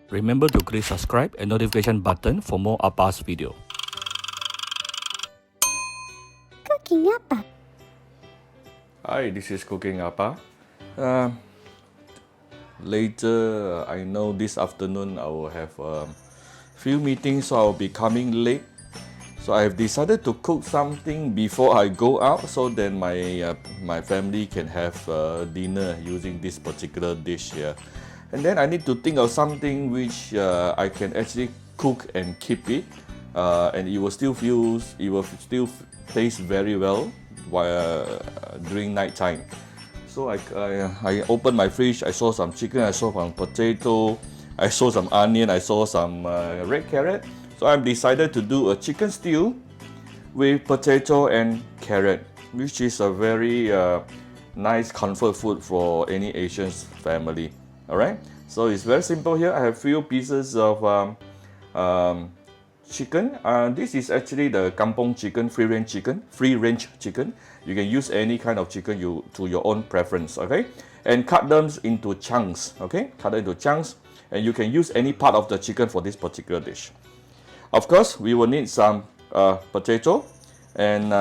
Remember to click subscribe and notification button for more Appa's video. Cooking Appa. Hi, this is Cooking Appa. Later, I know this afternoon I will have a few meetings, so I'll be coming late. So I have decided to cook something before I go out, so then my family can have dinner using this particular dish here. And then I need to think of something which I can actually cook and keep it, and it will still taste very well while during night time. So I opened my fridge. I saw some chicken. I saw some potato. I saw some onion. I saw some red carrot. So I've decided to do a chicken stew with potato and carrot, which is a very nice comfort food for any Asian family. Alright, so it's very simple here. I have few pieces of chicken. This is actually the kampong chicken, free range chicken. You can use any kind of chicken to your own preference, okay? And cut them into chunks, okay? Cut them into chunks, and you can use any part of the chicken for this particular dish. Of course, we will need some potato, and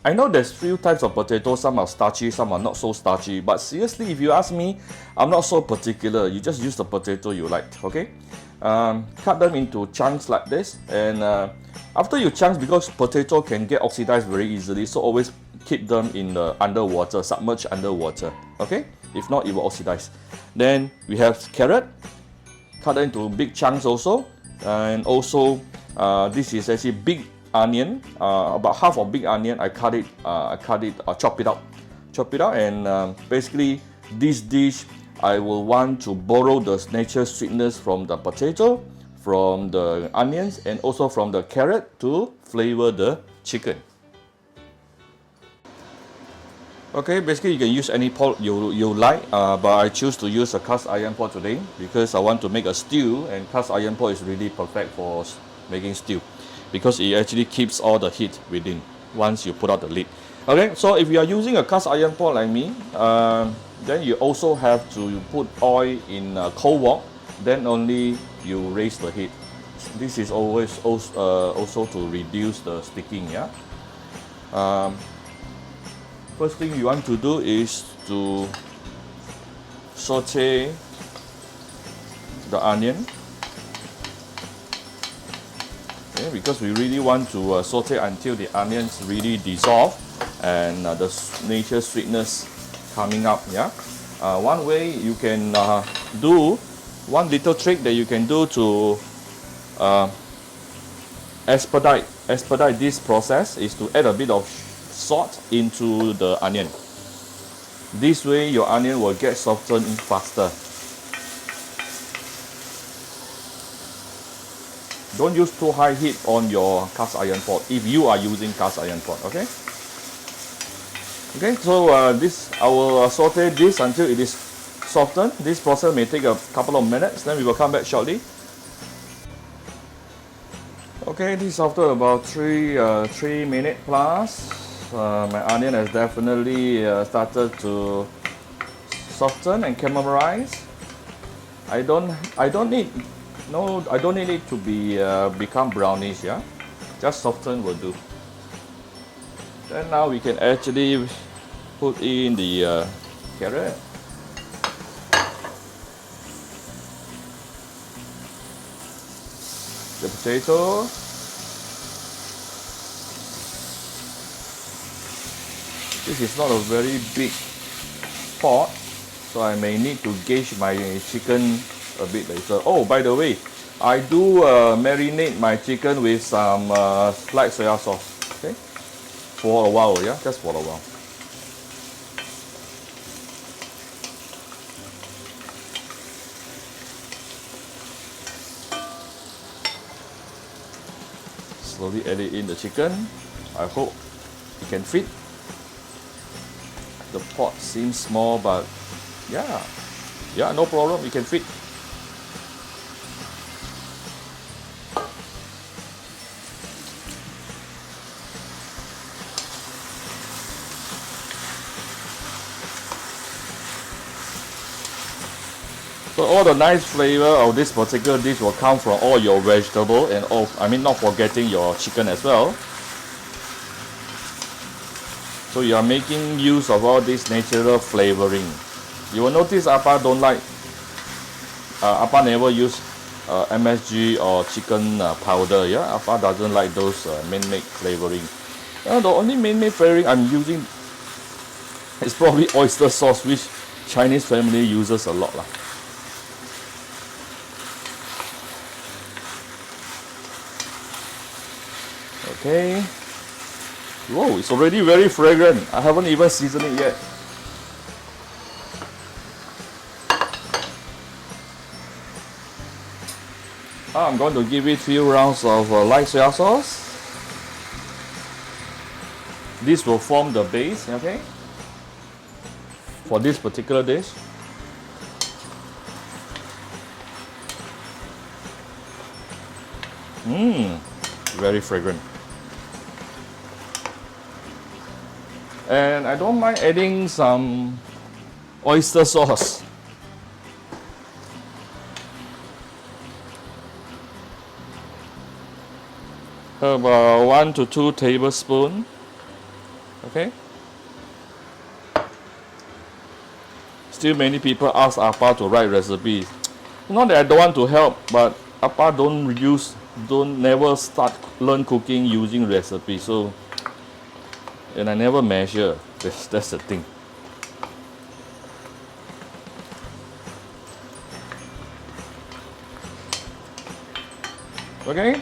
I know there's few types of potato. Some are starchy, some are not so starchy. But seriously, if you ask me, I'm not so particular. You just use the potato you like, okay? Cut them into chunks like this, and after you chunks, because potato can get oxidized very easily, so always keep them in the underwater, submerged underwater, okay? If not, it will oxidize. Then we have carrot, cut them into big chunks also, and also this is actually big onion, about half of big onion. I chop it out, and basically this dish I will want to borrow the natural sweetness from the potato, from the onions, and also from the carrot to flavor the chicken. Okay, basically you can use any pot you like, but I choose to use a cast iron pot today because I want to make a stew, and cast iron pot is really perfect for making stew, because it actually keeps all the heat within once you put out the lid. Okay, so if you are using a cast iron pot like me, then you also have to put oil in cold wok, then only you raise the heat. This is always also to reduce the sticking. Yeah. First thing you want to do is to saute the onion. Okay, because we really want to saute until the onions really dissolve and the natural sweetness coming up. Yeah. One way you can do, one little trick that you can do to expedite this process is to add a bit of salt into the onion. This way your onion will get softened faster. Don't use too high heat on your cast iron pot if you are using cast iron pot, okay? Okay, so I will saute this until it is softened. This process may take a couple of minutes, then we will come back shortly. Okay, this is after about 3 minutes plus. My onion has definitely started to soften and caramelize. I don't need it to be become brownish. Yeah, just soften will do. Then now we can actually put in the carrot. The potato. This is not a very big pot, so I may need to gauge my chicken a bit later. Oh, by the way, I do marinate my chicken with some light soya sauce, okay? For a while, yeah, just for a while. Slowly edit in the chicken. I hope it can fit. The pot seems small, but yeah, no problem, it can fit. So all the nice flavor of this particular dish will come from all your vegetable and all, I mean not forgetting your chicken as well. So you are making use of all this natural flavoring. You will notice Appa don't like, Appa never use MSG or chicken powder. Yeah, Appa doesn't like those man-made flavoring. The only man-made flavoring I'm using is probably oyster sauce, which Chinese family uses a lot lah. Okay. Whoa, it's already very fragrant. I haven't even seasoned it yet. I'm going to give it a few rounds of light soy sauce. This will form the base, okay, for this particular dish. Very fragrant. And I don't mind adding some oyster sauce. About 1 to 2 tablespoons. Okay. Still many people ask Appa to write recipes. Not that I don't want to help, but Appa never learn cooking using recipes. So, and I never measure. That's the thing. Okay.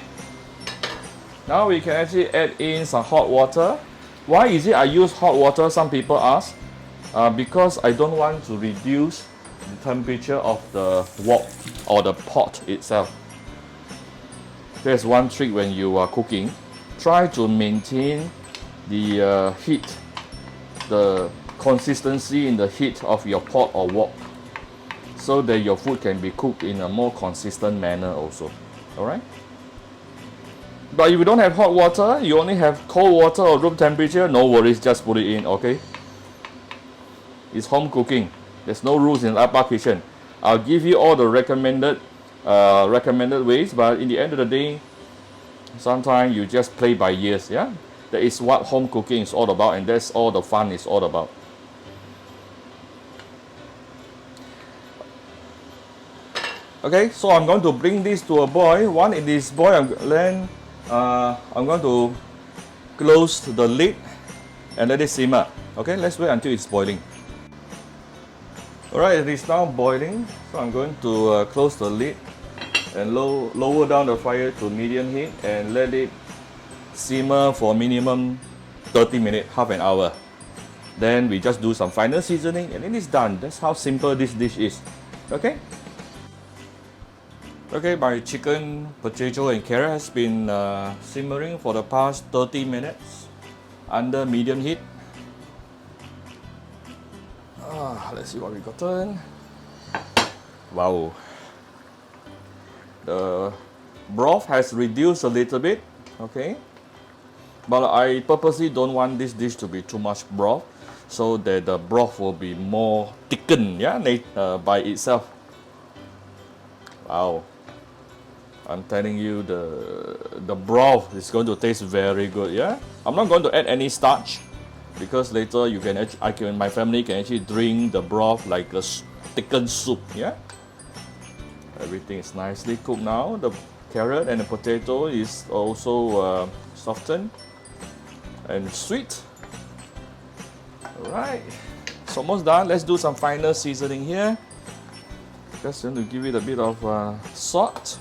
Now we can actually add in some hot water. Why is it I use hot water? Some people ask. Because I don't want to reduce the temperature of the wok or the pot itself. There's one trick when you are cooking. Try to maintain the heat, the consistency in the heat of your pot or wok, so that your food can be cooked in a more consistent manner also. Alright? But if you don't have hot water, you only have cold water or room temperature, no worries, just put it in, okay? It's home cooking. There's no rules in Appa kitchen. I'll give you all the recommended ways, but in the end of the day, sometimes you just play by ears, yeah? That is what home cooking is all about, and that's all the fun is all about. Okay, so I'm going to bring this to a boil. Once it is boiled, then I'm going to close the lid and let it simmer. Okay, let's wait until it's boiling. Alright, it is now boiling, so I'm going to close the lid and lower down the fire to medium heat and let it simmer for minimum 30 minutes, half an hour. Then we just do some final seasoning and it is done. That's how simple this dish is. Okay? Okay, my chicken, potato and carrot has been simmering for the past 30 minutes under medium heat. Let's see what we gotten. Wow. The broth has reduced a little bit, okay? But I purposely don't want this dish to be too much broth, so that the broth will be more thickened, yeah, by itself. Wow. I'm telling you, the broth is going to taste very good, yeah? I'm not going to add any starch, because later you can my family can actually drink the broth like a thickened soup, yeah? Everything is nicely cooked now. The carrot and the potato is also softened and sweet. Alright, it's almost done. Let's do some final seasoning here. Just going to give it a bit of salt.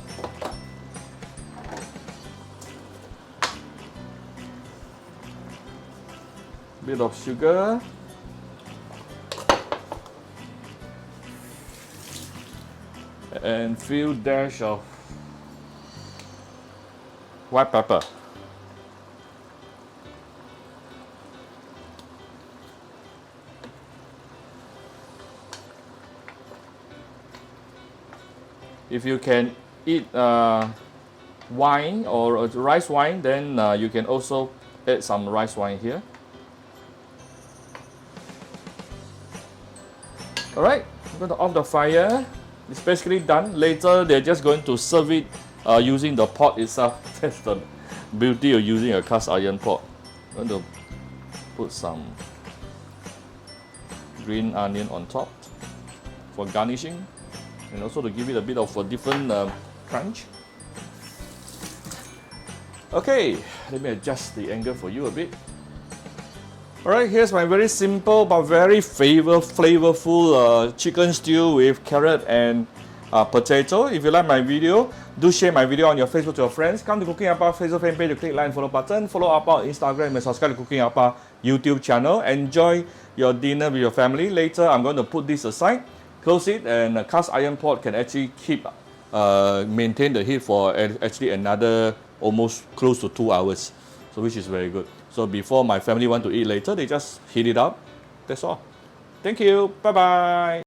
Bit of sugar. And few dash of white pepper. If you can eat wine or rice wine, then you can also add some rice wine here. Alright, I'm going to off the fire It's basically done. Later, they're just going to serve it using the pot itself. That's the beauty of using a cast iron pot. I'm going to put some green onion on top for garnishing, and also to give it a bit of a different crunch. Okay, let me adjust the angle for you a bit. Alright, here's my very simple but very flavorful chicken stew with carrot and potato. If you like my video, do share my video on your Facebook to your friends. Come to Cooking Apa Facebook fan page to click like and follow button. Follow Apa on Instagram and subscribe to Cooking Apa YouTube channel. Enjoy your dinner with your family. Later, I'm going to put this aside, close it, and a cast iron pot can actually keep maintain the heat for actually another almost close to 2 hours. So which is very good. So before my family want to eat later, they just heat it up. That's all. Thank you. Bye bye.